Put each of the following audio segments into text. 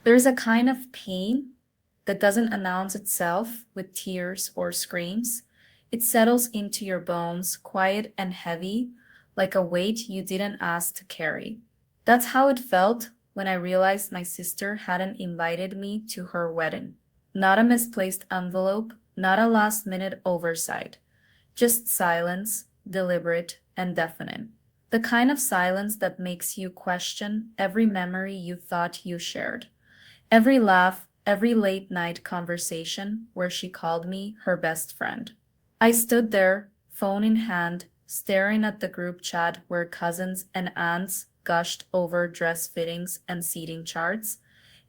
There's a kind of pain that doesn't announce itself with tears or screams. It settles into your bones, quiet and heavy, like a weight you didn't ask to carry. That's how it felt when I realized my sister hadn't invited me to her wedding. Not a misplaced envelope, not a last minute oversight, just silence, deliberate and deafening. The kind of silence that makes you question every memory you thought you shared. Every laugh, every late night conversation where she called me her best friend. I stood there, phone in hand, staring at the group chat where cousins and aunts gushed over dress fittings and seating charts,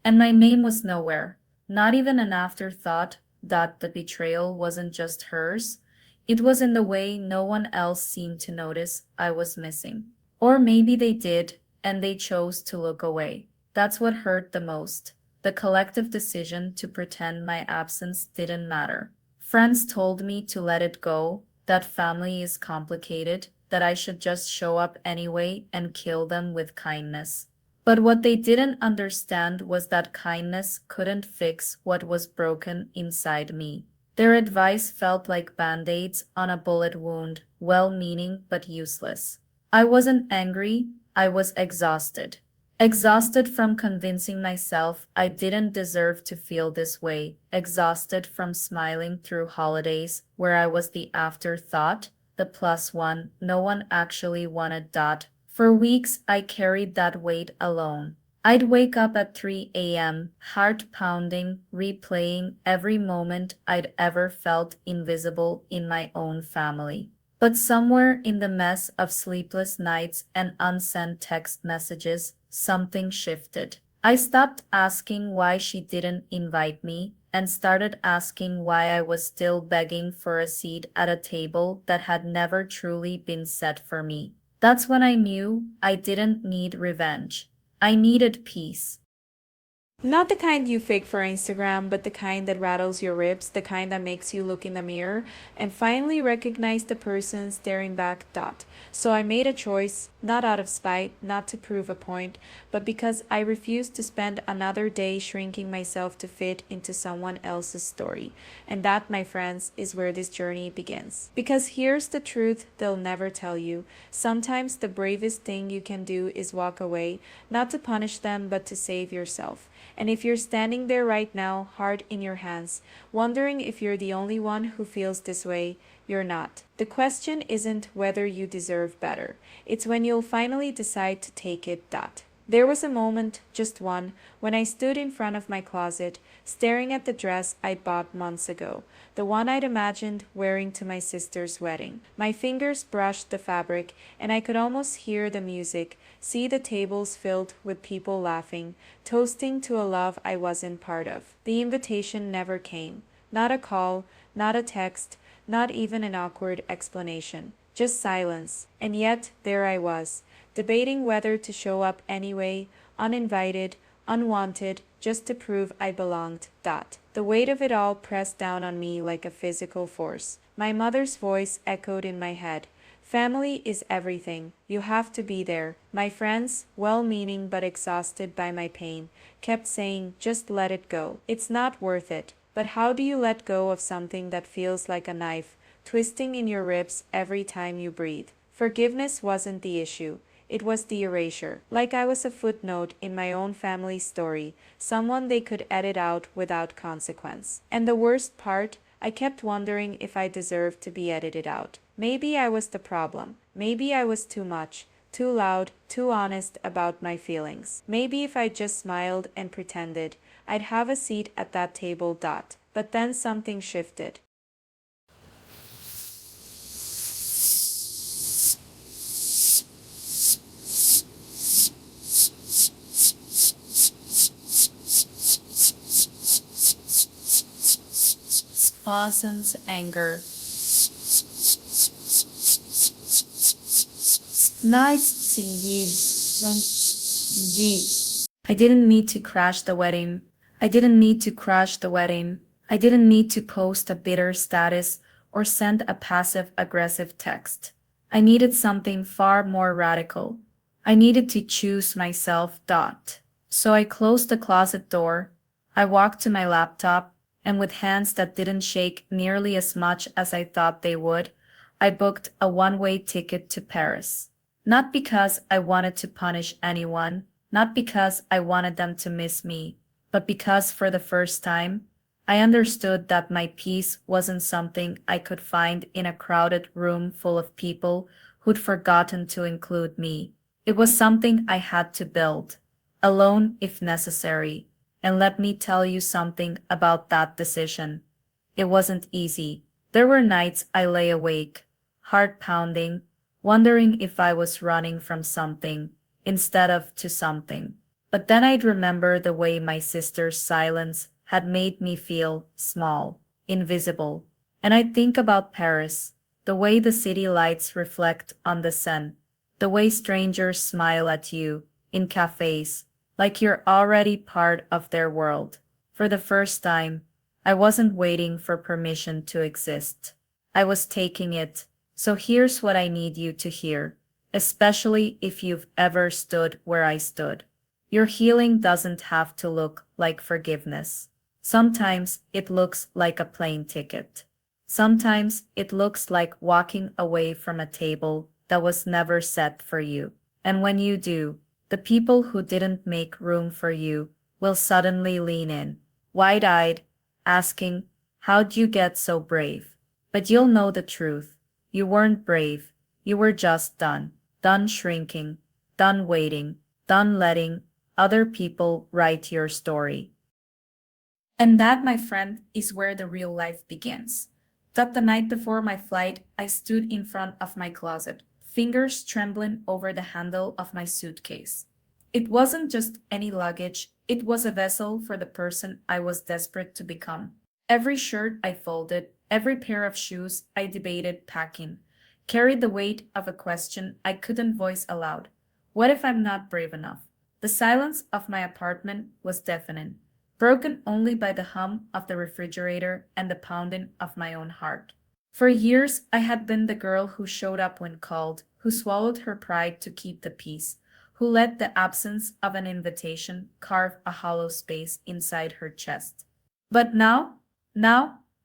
and my name was nowhere, not even an afterthought that the betrayal wasn't just hers. It was in the way no one else seemed to notice I was missing. Or maybe they did, and they chose to look away. That's what hurt the most. The collective decision to pretend my absence didn't matter. Friends told me to let it go, that family is complicated, that I should just show up anyway and kill them with kindness. But what they didn't understand was that kindness couldn't fix what was broken inside me. Their advice felt like band-aids on a bullet wound, well-meaning but useless. I wasn't angry, I was exhausted. Exhausted from convincing myself I didn't deserve to feel this way, exhausted from smiling through holidays where I was the afterthought, the plus one no one actually wanted. For weeks I carried that weight alone. I'd wake up at 3 a.m., heart pounding, replaying every moment I'd ever felt invisible in my own family. But somewhere in the mess of sleepless nights and unsent text messages, something shifted. I stopped asking why she didn't invite me and started asking why I was still begging for a seat at a table that had never truly been set for me. That's when I knew I didn't need revenge. I needed peace. Not the kind you fake for Instagram, but the kind that rattles your ribs, the kind that makes you look in the mirror and finally recognize the person staring back. So I made a choice, not out of spite, not to prove a point, but because I refused to spend another day shrinking myself to fit into someone else's story. And that, my friends, is where this journey begins. Because here's the truth they'll never tell you. Sometimes the bravest thing you can do is walk away, not to punish them, but to save yourself. And if you're standing there right now, heart in your hands, wondering if you're the only one who feels this way, you're not. The question isn't whether you deserve better. It's when you'll finally decide to take it. There was a moment, just one, when I stood in front of my closet, staring at the dress I'd bought months ago, the one I'd imagined wearing to my sister's wedding. My fingers brushed the fabric, and I could almost hear the music, see the tables filled with people laughing, toasting to a love I wasn't part of. The invitation never came. Not a call, not a text, not even an awkward explanation. Just silence. And yet, there I was, debating whether to show up anyway, uninvited, unwanted, just to prove I belonged. The weight of it all pressed down on me like a physical force. My mother's voice echoed in my head. Family is everything. You have to be there. My friends, well-meaning but exhausted by my pain, kept saying, just let it go. It's not worth it. But how do you let go of something that feels like a knife, twisting in your ribs every time you breathe? Forgiveness wasn't the issue. It was the erasure. Like I was a footnote in my own family's story, someone they could edit out without consequence. And the worst part, I kept wondering if I deserved to be edited out. Maybe I was the problem. Maybe I was too much, too loud, too honest about my feelings. Maybe if I just smiled and pretended, I'd have a seat at that table. But then something shifted. Spasms, anger, nights to you. I didn't need to crash the wedding. I didn't need to crash the wedding. I didn't need to post a bitter status or send a passive-aggressive text. I needed something far more radical. I needed to choose myself. So I closed the closet door. I walked to my laptop, and with hands that didn't shake nearly as much as I thought they would, I booked a one-way ticket to Paris. Not because I wanted to punish anyone, not because I wanted them to miss me, but because for the first time, I understood that my peace wasn't something I could find in a crowded room full of people who'd forgotten to include me. It was something I had to build, alone if necessary. And let me tell you something about that decision. It wasn't easy. There were nights I lay awake, heart pounding, wondering if I was running from something instead of to something. But then I'd remember the way my sister's silence had made me feel small, invisible. And I'd think about Paris, the way the city lights reflect on the sun, the way strangers smile at you in cafes, like you're already part of their world. For the first time, I wasn't waiting for permission to exist. I was taking it. So here's what I need you to hear, especially if you've ever stood where I stood. Your healing doesn't have to look like forgiveness. Sometimes it looks like a plane ticket. Sometimes it looks like walking away from a table that was never set for you. And when you do, the people who didn't make room for you will suddenly lean in, wide-eyed, asking, "How'd you get so brave?" But you'll know the truth. You weren't brave. You were just done. Done shrinking. Done waiting. Done letting other people write your story. And that, my friend, is where the real life begins. That the night before my flight, I stood in front of my closet, fingers trembling over the handle of my suitcase. It wasn't just any luggage, it was a vessel for the person I was desperate to become. Every shirt I folded, every pair of shoes I debated packing, carried the weight of a question I couldn't voice aloud. What if I'm not brave enough? The silence of my apartment was deafening, broken only by the hum of the refrigerator and the pounding of my own heart. For years, I had been the girl who showed up when called, who swallowed her pride to keep the peace, who let the absence of an invitation carve a hollow space inside her chest. But now,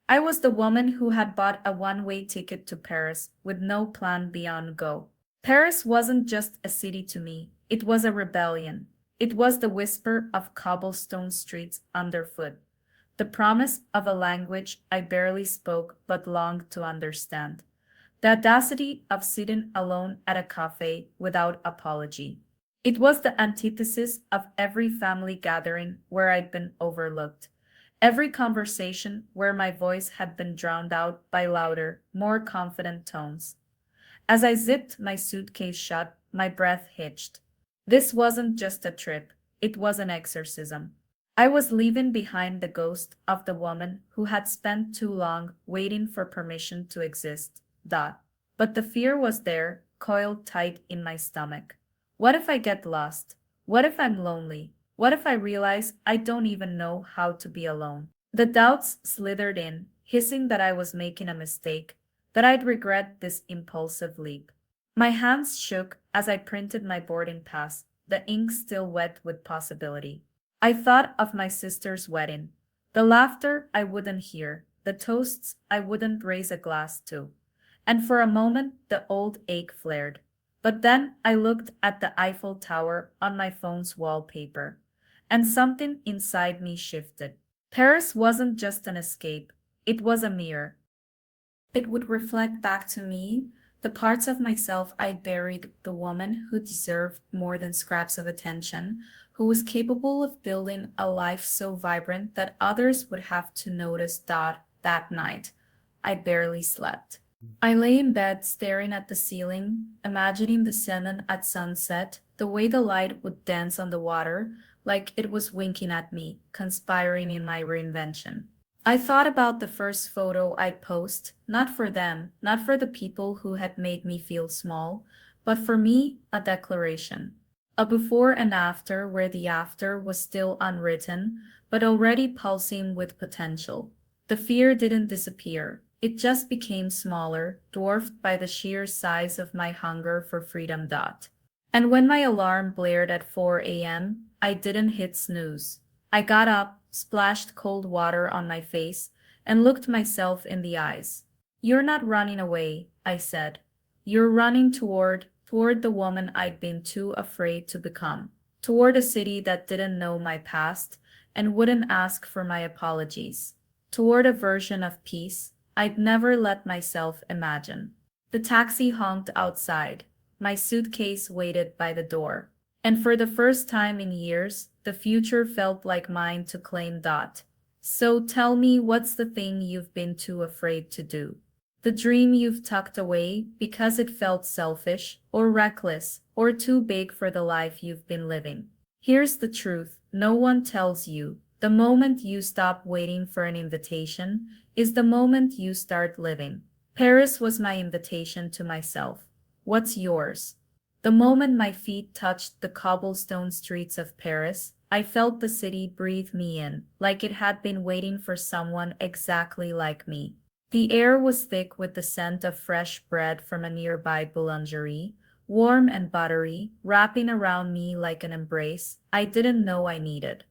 I was the woman who had bought a one-way ticket to Paris with no plan beyond go. Paris wasn't just a city to me, it was a rebellion. It was the whisper of cobblestone streets underfoot, the promise of a language I barely spoke but longed to understand, the audacity of sitting alone at a cafe without apology. It was the antithesis of every family gathering where I'd been overlooked, every conversation where my voice had been drowned out by louder, more confident tones. As I zipped my suitcase shut, my breath hitched. This wasn't just a trip, it was an exorcism. I was leaving behind the ghost of the woman who had spent too long waiting for permission to exist. Dot. But the fear was there, coiled tight in my stomach. What if I get lost? What if I'm lonely? What if I realize I don't even know how to be alone? The doubts slithered in, hissing that I was making a mistake, that I'd regret this impulsive leap. My hands shook as I printed my boarding pass, the ink still wet with possibility. I thought of my sister's wedding, the laughter I wouldn't hear, the toasts I wouldn't raise a glass to. And for a moment the old ache flared. But then I looked at the Eiffel Tower on my phone's wallpaper, and something inside me shifted. Paris wasn't just an escape, it was a mirror. It would reflect back to me the parts of myself I'd buried, the woman who deserved more than scraps of attention, who was capable of building a life so vibrant that others would have to notice that night I barely slept. I lay in bed staring at the ceiling, imagining the sun at sunset, the way the light would dance on the water, like it was winking at me, conspiring in my reinvention. I thought about the first photo I'd post, not for them, not for the people who had made me feel small, but for me, a declaration. A before and after where the after was still unwritten, but already pulsing with potential. The fear didn't disappear. It just became smaller, dwarfed by the sheer size of my hunger for freedom. And when my alarm blared at 4 a.m., I didn't hit snooze. I got up, splashed cold water on my face, and looked myself in the eyes. You're not running away, I said. You're running toward the woman I'd been too afraid to become, toward a city that didn't know my past and wouldn't ask for my apologies, toward a version of peace I'd never let myself imagine. The taxi honked outside. My suitcase waited by the door. And for the first time in years, the future felt like mine to claim. Dot. So tell me, what's the thing you've been too afraid to do? The dream you've tucked away because it felt selfish, or reckless, or too big for the life you've been living. Here's the truth no one tells you. The moment you stop waiting for an invitation is the moment you start living. Paris was my invitation to myself. What's yours? The moment my feet touched the cobblestone streets of Paris, I felt the city breathe me in, like it had been waiting for someone exactly like me. The air was thick with the scent of fresh bread from a nearby boulangerie, warm and buttery, wrapping around me like an embrace I didn't know I needed.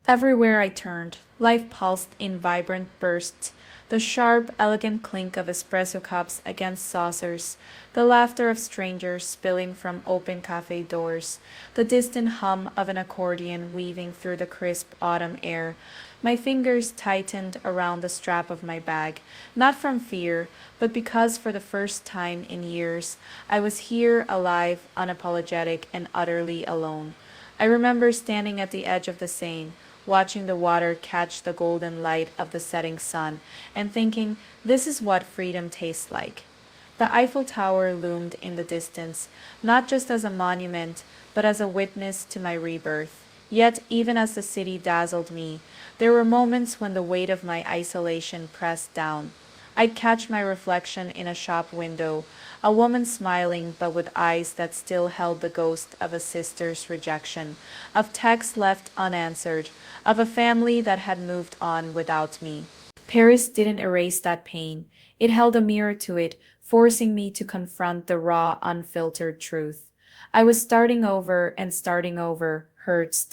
Everywhere I turned, life pulsed in vibrant bursts. The sharp, elegant clink of espresso cups against saucers, the laughter of strangers spilling from open cafe doors, the distant hum of an accordion weaving through the crisp autumn air. My fingers tightened around the strap of my bag, not from fear, but because for the first time in years, I was here alive, unapologetic, and utterly alone. I remember standing at the edge of the Seine, watching the water catch the golden light of the setting sun, and thinking, this is what freedom tastes like. The Eiffel Tower loomed in the distance, not just as a monument, but as a witness to my rebirth. Yet, even as the city dazzled me, there were moments when the weight of my isolation pressed down. I'd catch my reflection in a shop window, a woman smiling but with eyes that still held the ghost of a sister's rejection, of texts left unanswered, of a family that had moved on without me. Paris didn't erase that pain. It held a mirror to it, forcing me to confront the raw, unfiltered truth. I was starting over and starting over, hurts.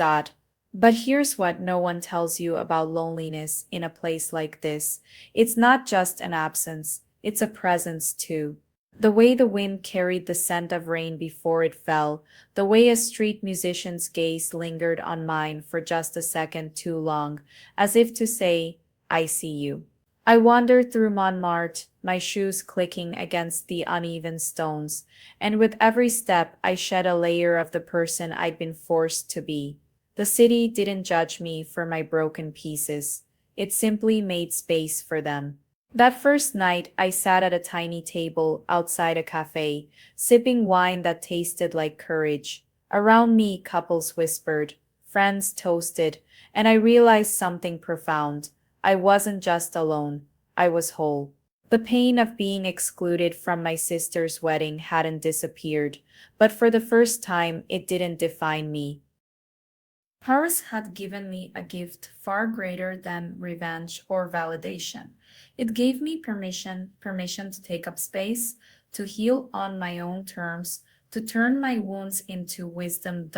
But here's what no one tells you about loneliness in a place like this. It's not just an absence, it's a presence too. The way the wind carried the scent of rain before it fell, the way a street musician's gaze lingered on mine for just a second too long, as if to say, I see you. I wandered through Montmartre, my shoes clicking against the uneven stones, and with every step I shed a layer of the person I'd been forced to be. The city didn't judge me for my broken pieces. It simply made space for them. That first night, I sat at a tiny table outside a cafe, sipping wine that tasted like courage. Around me, couples whispered, friends toasted, and I realized something profound. I wasn't just alone, I was whole. The pain of being excluded from my sister's wedding hadn't disappeared, but for the first time, it didn't define me. Paris had given me a gift far greater than revenge or validation. It gave me permission to take up space, to heal on my own terms, to turn my wounds into wisdom.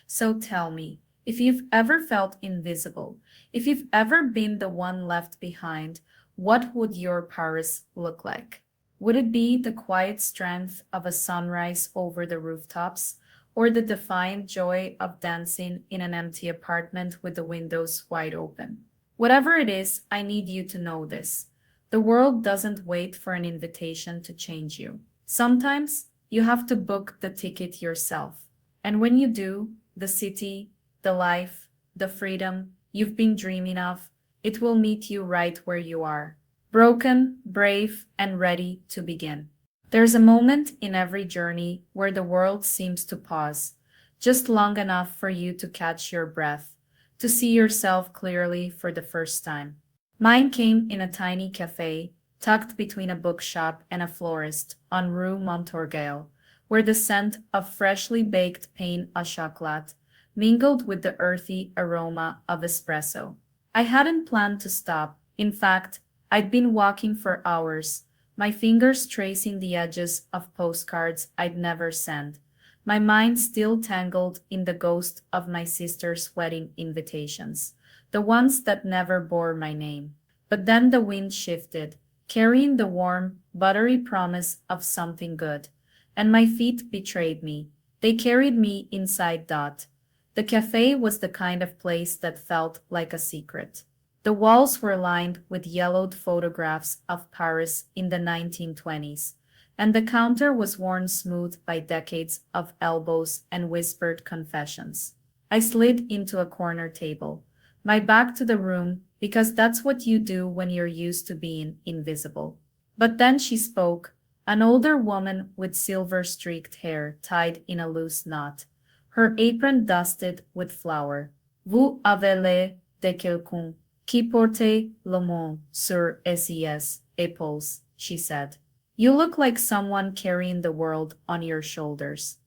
So tell me, if you've ever felt invisible, if you've ever been the one left behind, what would your Paris look like? Would it be the quiet strength of a sunrise over the rooftops, or the defiant joy of dancing in an empty apartment with the windows wide open? Whatever it is, I need you to know this. The world doesn't wait for an invitation to change you. Sometimes you have to book the ticket yourself. And when you do, the city, the life, the freedom you've been dreaming of, it will meet you right where you are, broken, brave, and ready to begin. There's a moment in every journey where the world seems to pause, just long enough for you to catch your breath, to see yourself clearly for the first time. Mine came in a tiny cafe, tucked between a bookshop and a florist on Rue Montorgueil, where the scent of freshly baked pain au chocolat mingled with the earthy aroma of espresso. I hadn't planned to stop. In fact, I'd been walking for hours, my fingers tracing the edges of postcards I'd never sent, my mind still tangled in the ghost of my sister's wedding invitations, the ones that never bore my name. But then the wind shifted, carrying the warm, buttery promise of something good, and my feet betrayed me. They carried me inside Dot. The cafe was the kind of place that felt like a secret. The walls were lined with yellowed photographs of Paris in the 1920s, and the counter was worn smooth by decades of elbows and whispered confessions. I slid into a corner table, my back to the room, because that's what you do when you're used to being invisible. But then she spoke, an older woman with silver streaked hair tied in a loose knot, her apron dusted with flour. Vous avez l'air de quelqu'un qui porte le monde sur ses épaules, she said. You look like someone carrying the world on your shoulders.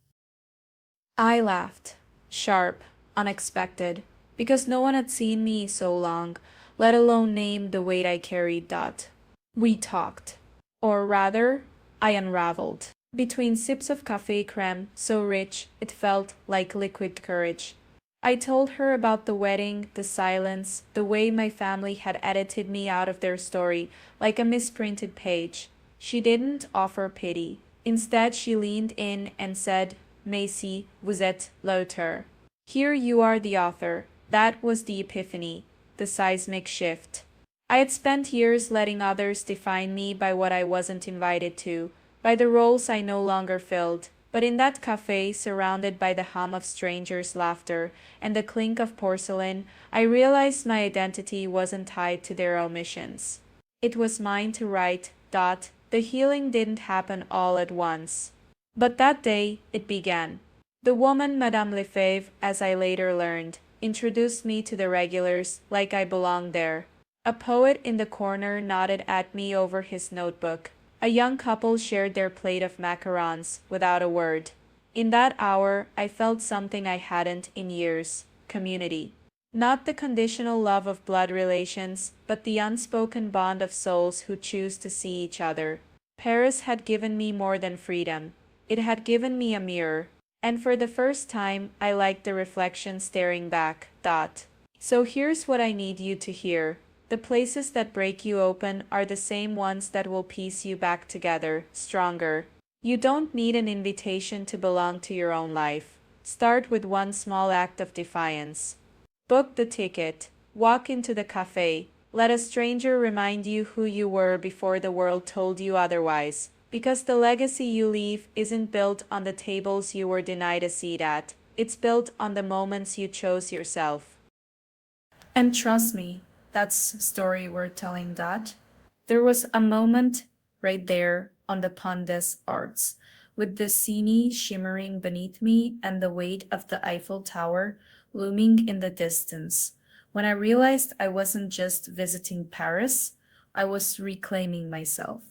I laughed, sharp, unexpected, because no one had seen me so long, let alone name the weight I carried. We talked. Or rather, I unraveled. Between sips of café creme, so rich it felt like liquid courage. I told her about the wedding, the silence, the way my family had edited me out of their story, like a misprinted page. She didn't offer pity. Instead, she leaned in and said, Macy, vous êtes l'auteur. Here you are the author. That was the epiphany, the seismic shift. I had spent years letting others define me by what I wasn't invited to, by the roles I no longer filled. But in that cafe, surrounded by the hum of strangers' laughter and the clink of porcelain, I realized my identity wasn't tied to their omissions. It was mine to write. The healing didn't happen all at once. But that day, it began. The woman, Madame Lefebvre, as I later learned, introduced me to the regulars like I belonged there. A poet in the corner nodded at me over his notebook. A young couple shared their plate of macarons without a word. In that hour, I felt something I hadn't in years: community. Not the conditional love of blood relations, but the unspoken bond of souls who choose to see each other. Paris had given me more than freedom. It had given me a mirror. And for the first time, I liked the reflection staring back. So here's what I need you to hear. The places that break you open are the same ones that will piece you back together, stronger. You don't need an invitation to belong to your own life. Start with one small act of defiance. Book the ticket. Walk into the cafe. Let a stranger remind you who you were before the world told you otherwise. Because the legacy you leave isn't built on the tables you were denied a seat at. It's built on the moments you chose yourself. And trust me, that's a story we're telling that. There was a moment right there on the Pont des Arts, with the Seine shimmering beneath me and the weight of the Eiffel Tower looming in the distance, when I realized I wasn't just visiting Paris, I was reclaiming myself.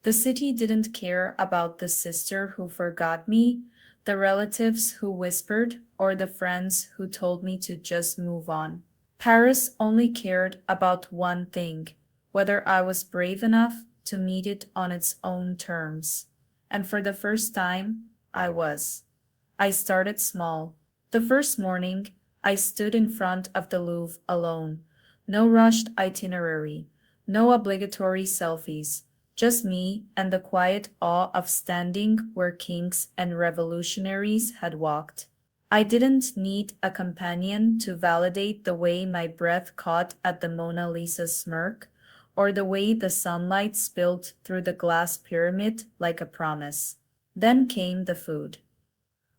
The city didn't care about the sister who forgot me, the relatives who whispered, or the friends who told me to just move on. Paris only cared about one thing: whether I was brave enough to meet it on its own terms. And for the first time, I was. I started small. The first morning, I stood in front of the Louvre alone. No rushed itinerary, no obligatory selfies, just me and the quiet awe of standing where kings and revolutionaries had walked. I didn't need a companion to validate the way my breath caught at the Mona Lisa's smirk, or the way the sunlight spilled through the glass pyramid like a promise. Then came the food.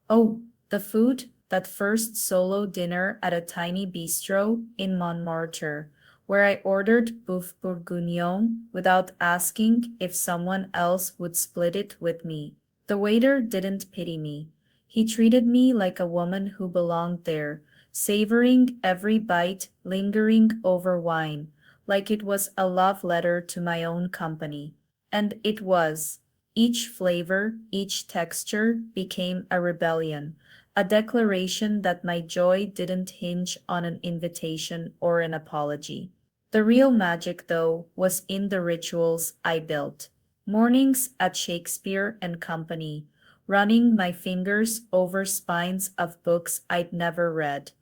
Oh, the food, that first solo dinner at a tiny bistro in Montmartre, where I ordered boeuf bourguignon without asking if someone else would split it with me. The waiter didn't pity me. He treated me like a woman who belonged there, savoring every bite, lingering over wine, like it was a love letter to my own company. And it was. Each flavor, each texture became a rebellion, a declaration that my joy didn't hinge on an invitation or an apology. The real magic, though, was in the rituals I built. Mornings at Shakespeare and Company, running my fingers over spines of books I'd never read,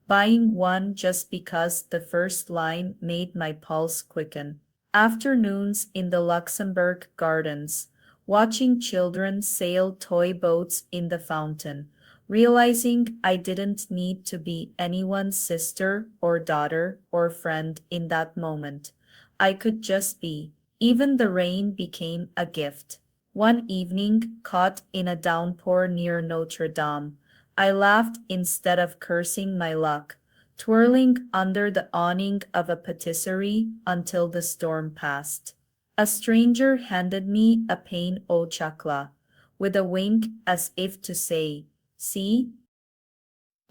buying one just because the first line made my pulse quicken. Afternoons in the Luxembourg Gardens, watching children sail toy boats in the fountain, realizing I didn't need to be anyone's sister or daughter or friend in that moment. I could just be. Even the rain became a gift. One evening, caught in a downpour near Notre Dame, I laughed instead of cursing my luck, twirling under the awning of a patisserie until the storm passed. A stranger handed me a pain au chocolat, with a wink as if to say, "See,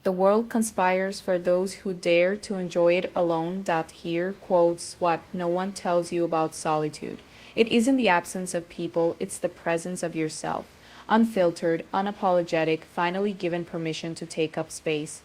The world conspires for those who dare to enjoy it alone. That here quotes what no one tells you about solitude. It isn't the absence of people, it's the presence of yourself. Unfiltered, unapologetic, finally given permission to take up space.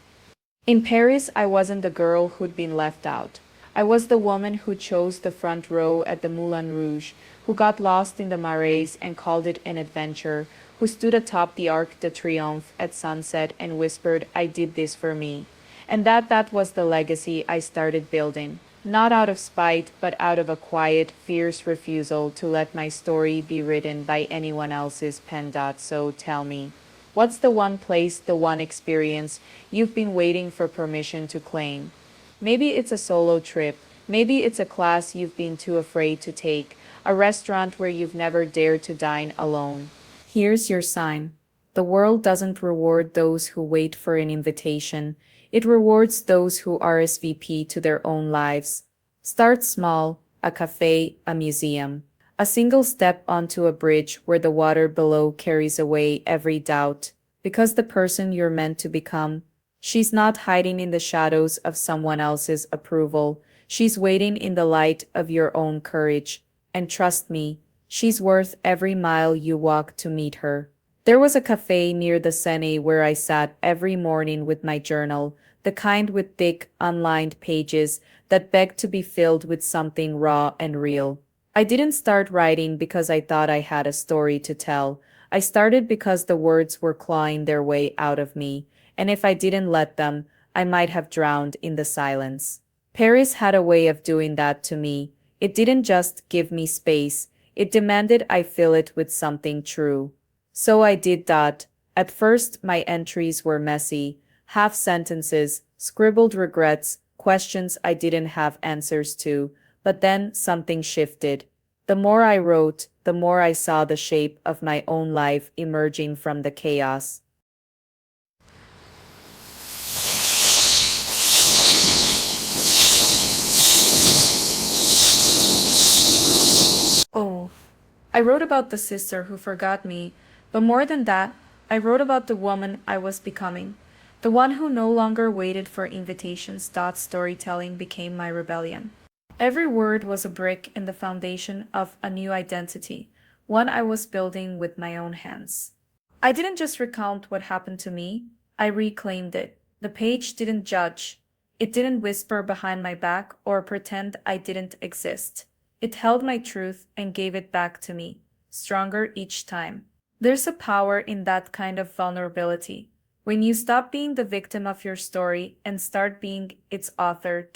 In Paris, I wasn't the girl who'd been left out. I was the woman who chose the front row at the Moulin Rouge, who got lost in the Marais and called it an adventure, who stood atop the Arc de Triomphe at sunset and whispered, "I did this for me." And that was the legacy I started building. Not out of spite, but out of a quiet, fierce refusal to let my story be written by anyone else's pen. So tell me, what's the one place, the one experience you've been waiting for permission to claim? Maybe it's a solo trip. Maybe it's a class you've been too afraid to take, a restaurant where you've never dared to dine alone. Here's your sign. The world doesn't reward those who wait for an invitation. It rewards those who RSVP to their own lives. Start small, a cafe, a museum. A single step onto a bridge where the water below carries away every doubt. Because the person you're meant to become, she's not hiding in the shadows of someone else's approval. She's waiting in the light of your own courage. And trust me, she's worth every mile you walk to meet her. There was a cafe near the Seine where I sat every morning with my journal, the kind with thick, unlined pages that begged to be filled with something raw and real. I didn't start writing because I thought I had a story to tell. I started because the words were clawing their way out of me, and if I didn't let them, I might have drowned in the silence. Paris had a way of doing that to me. It didn't just give me space, it demanded I fill it with something true. So I did that. At first, my entries were messy, half sentences, scribbled regrets, questions I didn't have answers to, but then something shifted. The more I wrote, the more I saw the shape of my own life emerging from the chaos. Oh, I wrote about the sister who forgot me, but more than that, I wrote about the woman I was becoming. The one who no longer waited for invitations. Storytelling became my rebellion. Every word was a brick in the foundation of a new identity, one I was building with my own hands. I didn't just recount what happened to me, I reclaimed it. The page didn't judge. It didn't whisper behind my back or pretend I didn't exist. It held my truth and gave it back to me, stronger each time. There's a power in that kind of vulnerability. When you stop being the victim of your story and start being its author.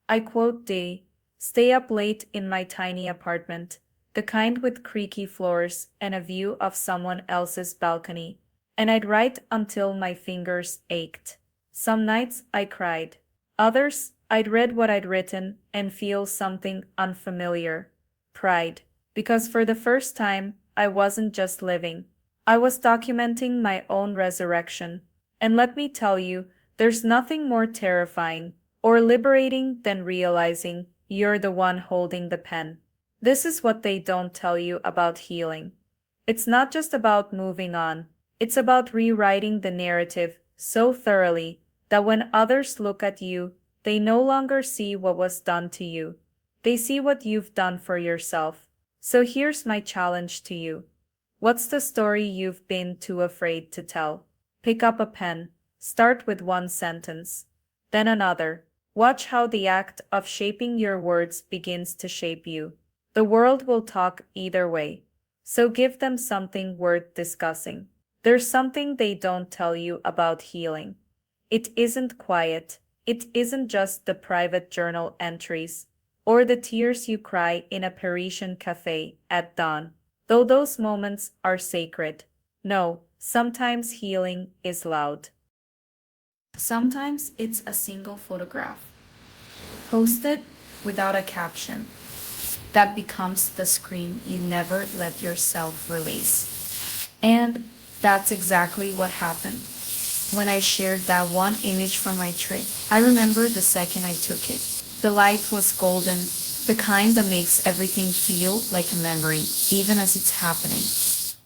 I quote Day, stay up late in my tiny apartment, the kind with creaky floors and a view of someone else's balcony, and I'd write until my fingers ached. Some nights I cried. Others, I'd read what I'd written and feel something unfamiliar. Pride. Because for the first time, I wasn't just living. I was documenting my own resurrection. And let me tell you, there's nothing more terrifying or liberating than realizing you're the one holding the pen. This is what they don't tell you about healing. It's not just about moving on. It's about rewriting the narrative so thoroughly that when others look at you, they no longer see what was done to you. They see what you've done for yourself. So here's my challenge to you. What's the story you've been too afraid to tell? Pick up a pen. Start with one sentence. Then another. Watch how the act of shaping your words begins to shape you. The world will talk either way. So give them something worth discussing. There's something they don't tell you about healing. It isn't quiet. It isn't just the private journal entries or the tears you cry in a Parisian cafe at dawn, though those moments are sacred. No, sometimes healing is loud. Sometimes it's a single photograph, posted without a caption, that becomes the scream you never let yourself release. And that's exactly what happened. When I shared that one image from my trip, I remember the second I took it. The light was golden, the kind that makes everything feel like a memory, even as it's happening.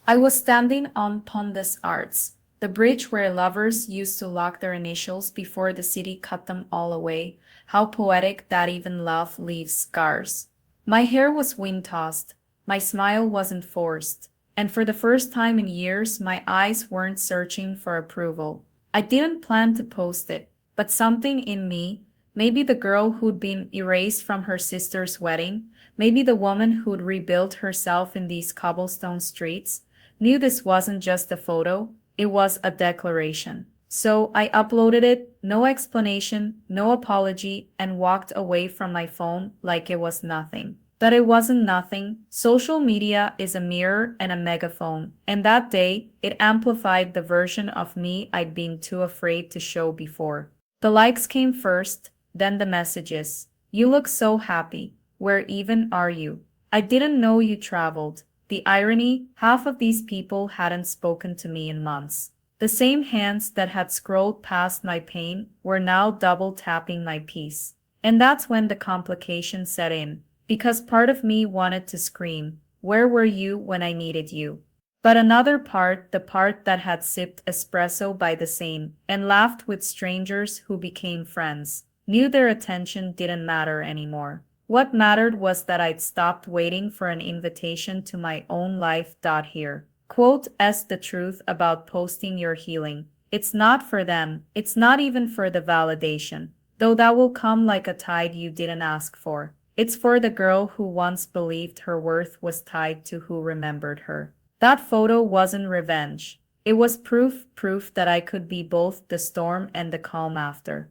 I was standing on Pondes Arts, the bridge where lovers used to lock their initials before the city cut them all away. How poetic that even love leaves scars. My hair was wind-tossed, my smile wasn't forced, and for the first time in years, my eyes weren't searching for approval. I didn't plan to post it, but something in me, maybe the girl who'd been erased from her sister's wedding, maybe the woman who'd rebuilt herself in these cobblestone streets, knew this wasn't just a photo, it was a declaration. So I uploaded it, no explanation, no apology, and walked away from my phone like it was nothing. But it wasn't nothing. Social media is a mirror and a megaphone, and that day, it amplified the version of me I'd been too afraid to show before. The likes came first, then the messages. You look so happy. Where even are you? I didn't know you traveled. The irony, half of these people hadn't spoken to me in months. The same hands that had scrolled past my pain were now double tapping my peace. And that's when the complication set in, because part of me wanted to scream, "Where were you when I needed you?" But another part, the part that had sipped espresso by the Seine and laughed with strangers who became friends, knew their attention didn't matter anymore. What mattered was that I'd stopped waiting for an invitation to my own life. Here. Quote S the truth about posting your healing. It's not for them, it's not even for the validation, though that will come like a tide you didn't ask for. It's for the girl who once believed her worth was tied to who remembered her. That photo wasn't revenge. It was proof that I could be both the storm and the calm after.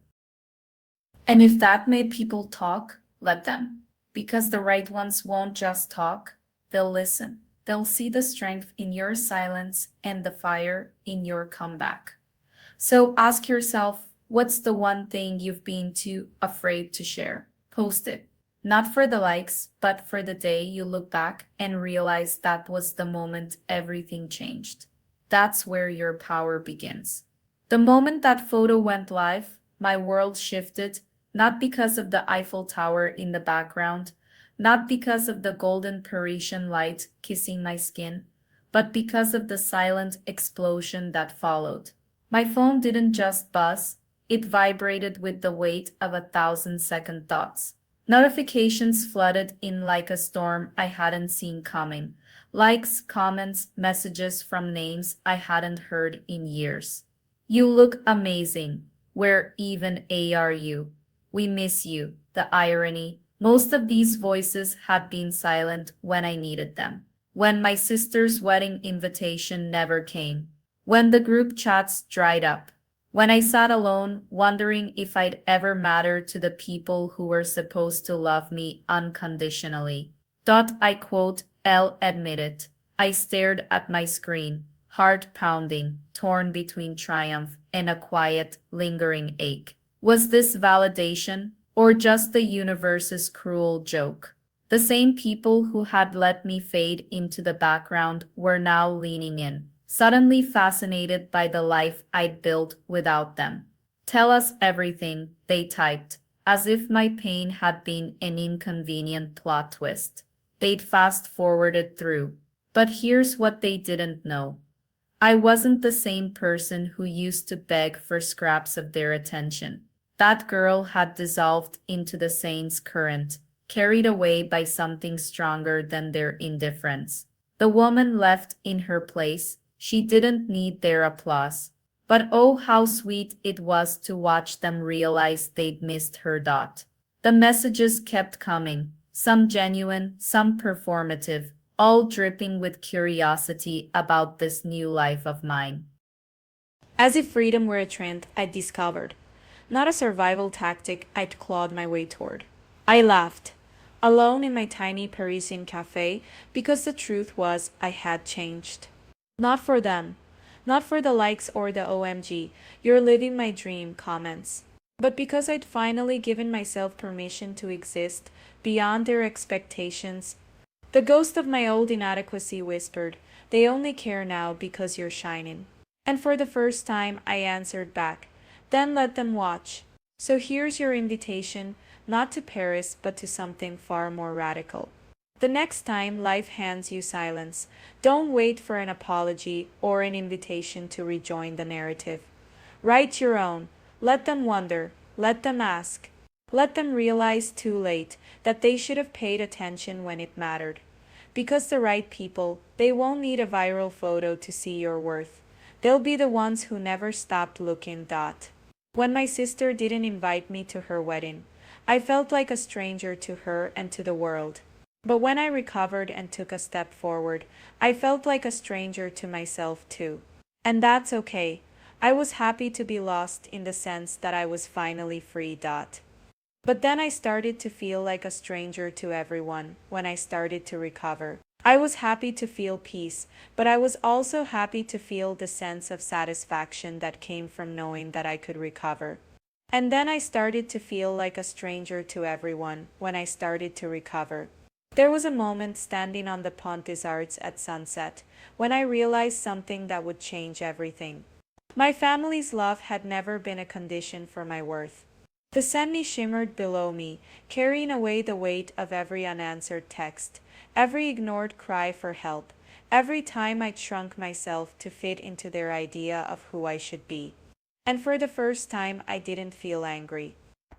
And if that made people talk, let them. Because the right ones won't just talk, they'll listen. They'll see the strength in your silence and the fire in your comeback. So ask yourself, what's the one thing you've been too afraid to share? Post it. Not for the likes, but for the day you look back and realize that was the moment everything changed. That's where your power begins. The moment that photo went live, my world shifted, not because of the Eiffel Tower in the background, not because of the golden Parisian light kissing my skin, but because of the silent explosion that followed. My phone didn't just buzz, it vibrated with the weight of 1,000 second thoughts. Notifications flooded in like a storm I hadn't seen coming. Likes, comments, messages from names I hadn't heard in years. You look amazing. Where even are you? We miss you. The irony. Most of these voices had been silent when I needed them. When my sister's wedding invitation never came. When the group chats dried up. When I sat alone, wondering if I'd ever matter to the people who were supposed to love me unconditionally. I quote, Elle admitted. I stared at my screen, heart pounding, torn between triumph and a quiet, lingering ache. Was this validation, or just the universe's cruel joke? The same people who had let me fade into the background were now leaning in, suddenly fascinated by the life I'd built without them. Tell us everything, they typed, as if my pain had been an inconvenient plot twist. They'd fast-forwarded through. But here's what they didn't know. I wasn't the same person who used to beg for scraps of their attention. That girl had dissolved into the Seine's current, carried away by something stronger than their indifference. The woman left in her place. She didn't need their applause. But oh, how sweet it was to watch them realize they'd missed her. The messages kept coming, some genuine, some performative, all dripping with curiosity about this new life of mine. As if freedom were a trend I'd discovered, not a survival tactic I'd clawed my way toward. I laughed, alone in my tiny Parisian cafe, because the truth was I had changed. Not for them, not for the likes or the OMG, you're living my dream comments, but because I'd finally given myself permission to exist beyond their expectations. The ghost of my old inadequacy whispered, they only care now because you're shining. And for the first time, I answered back, then let them watch. So here's your invitation, not to Paris, but to something far more radical. The next time life hands you silence, don't wait for an apology or an invitation to rejoin the narrative. Write your own. Let them wonder. Let them ask. Let them realize too late that they should have paid attention when it mattered. Because the right people, they won't need a viral photo to see your worth. They'll be the ones who never stopped looking. When my sister didn't invite me to her wedding, I felt like a stranger to her and to the world. But when I recovered and took a step forward, I felt like a stranger to myself too. And that's okay. I was happy to be lost in the sense that I was finally free. But then I started to feel like a stranger to everyone when I started to recover. I was happy to feel peace, but I was also happy to feel the sense of satisfaction that came from knowing that I could recover. And then I started to feel like a stranger to everyone when I started to recover. There was a moment standing on the Pont des Arts at sunset when I realized something that would change everything. My family's love had never been a condition for my worth. The Seine shimmered below me, carrying away the weight of every unanswered text, every ignored cry for help, every time I'd shrunk myself to fit into their idea of who I should be. And for the first time, I didn't feel angry.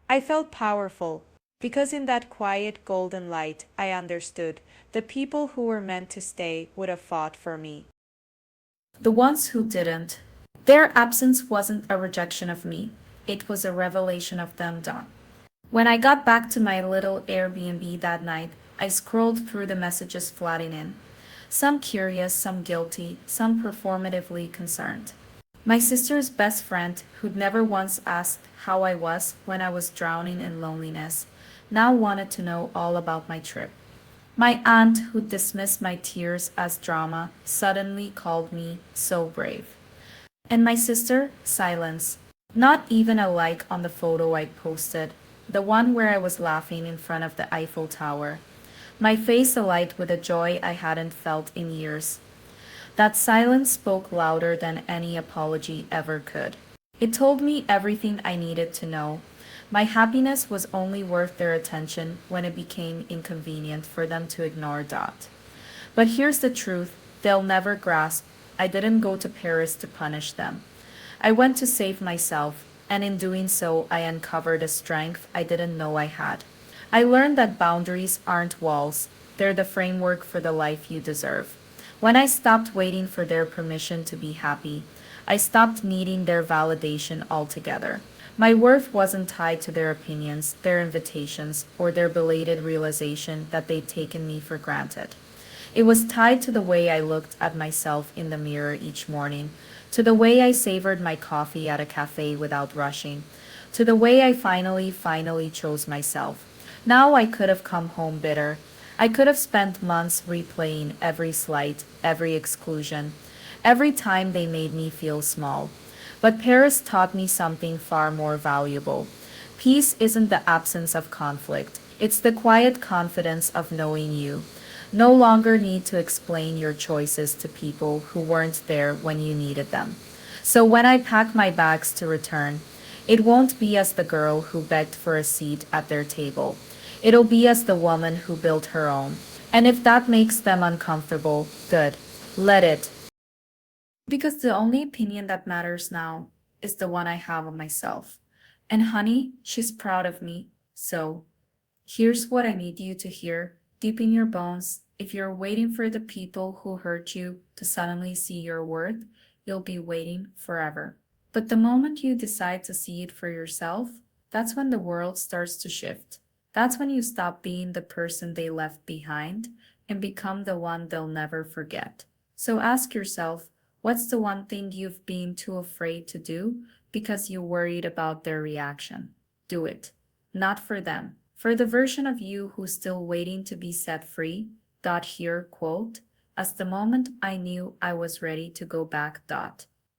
I felt powerful, because in that quiet golden light, I understood the people who were meant to stay would have fought for me. The ones who didn't, their absence wasn't a rejection of me, it was a revelation of them. When I got back to my little Airbnb that night, I scrolled through the messages flooding in. Some curious, some guilty, some performatively concerned. My sister's best friend, who'd never once asked how I was when I was drowning in loneliness, now wanted to know all about my trip. My aunt, who dismissed my tears as drama, suddenly called me so brave. And my sister, silence. Not even a like on the photo I posted, the one where I was laughing in front of the Eiffel Tower. My face alight with a joy I hadn't felt in years. That silence spoke louder than any apology ever could. It told me everything I needed to know. My happiness was only worth their attention when it became inconvenient for them to ignore Dot. But here's the truth, they'll never grasp. I didn't go to Paris to punish them. I went to save myself, and in doing so, I uncovered a strength I didn't know I had. I learned that boundaries aren't walls, they're the framework for the life you deserve. When I stopped waiting for their permission to be happy, I stopped needing their validation altogether. My worth wasn't tied to their opinions, their invitations, or their belated realization that they'd taken me for granted. It was tied to the way I looked at myself in the mirror each morning, to the way I savored my coffee at a cafe without rushing, to the way I finally chose myself. Now I could have come home bitter. I could have spent months replaying every slight, every exclusion, every time they made me feel small. But Paris taught me something far more valuable. Peace isn't the absence of conflict, it's the quiet confidence of knowing you no longer need to explain your choices to people who weren't there when you needed them. So when I pack my bags to return, it won't be as the girl who begged for a seat at their table. It'll be as the woman who built her own. And if that makes them uncomfortable, good. Let it. Because the only opinion that matters now is the one I have of myself. And honey, she's proud of me. So, here's what I need you to hear deep in your bones. If you're waiting for the people who hurt you to suddenly see your worth, you'll be waiting forever. But the moment you decide to see it for yourself, that's when the world starts to shift. That's when you stop being the person they left behind and become the one they'll never forget. So ask yourself, what's the one thing you've been too afraid to do because you worried about their reaction? Do it. Not for them. For the version of you who's still waiting to be set free. Here, quote, as the moment I knew I was ready to go back.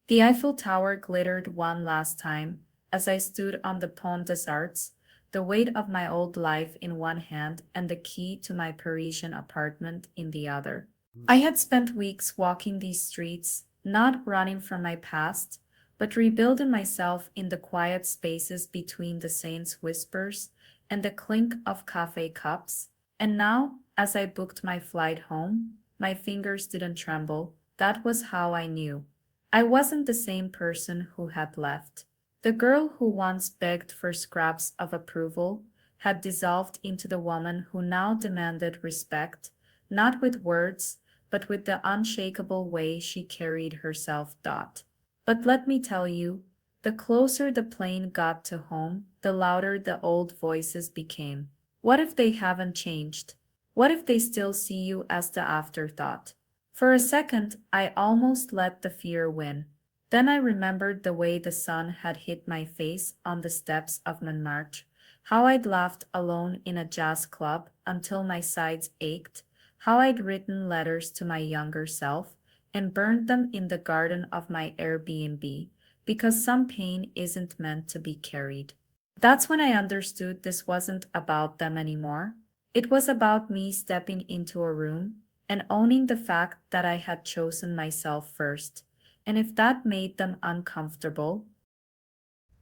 The Eiffel Tower glittered one last time as I stood on the Pont des Arts, the weight of my old life in one hand and the key to my Parisian apartment in the other. I had spent weeks walking these streets, not running from my past, but rebuilding myself in the quiet spaces between the saints' whispers and the clink of cafe cups. And now, as I booked my flight home, my fingers didn't tremble. That was how I knew. I wasn't the same person who had left. The girl who once begged for scraps of approval had dissolved into the woman who now demanded respect, not with words, but with the unshakable way she carried herself. But let me tell you, the closer the plane got to home, the louder the old voices became. What if they haven't changed? What if they still see you as the afterthought? For a second, I almost let the fear win. Then I remembered the way the sun had hit my face on the steps of Montmartre, how I'd laughed alone in a jazz club until my sides ached, how I'd written letters to my younger self and burned them in the garden of my Airbnb, because some pain isn't meant to be carried. That's when I understood this wasn't about them anymore. It was about me stepping into a room and owning the fact that I had chosen myself first. And if that made them uncomfortable,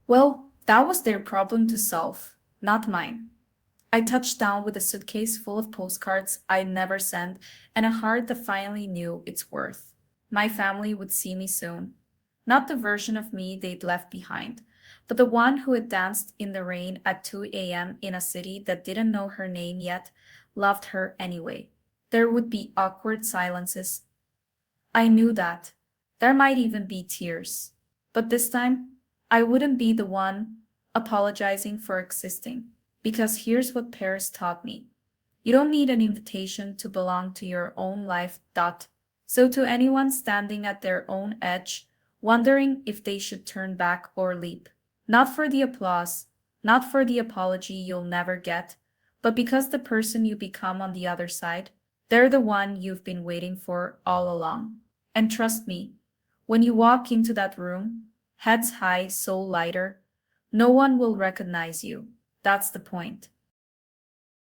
well, that was their problem to solve, not mine. I touched down with a suitcase full of postcards I'd never sent and a heart that finally knew its worth. My family would see me soon. Not the version of me they'd left behind, but the one who had danced in the rain at 2 a.m. in a city that didn't know her name yet, loved her anyway. There would be awkward silences. I knew that. There might even be tears. But this time, I wouldn't be the one apologizing for existing. Because here's what Paris taught me. You don't need an invitation to belong to your own life. So to anyone standing at their own edge, wondering if they should turn back or leap, not for the applause, not for the apology you'll never get, but because the person you become on the other side, they're the one you've been waiting for all along. And trust me, when you walk into that room, heads high, soul lighter, no one will recognize you. That's the point.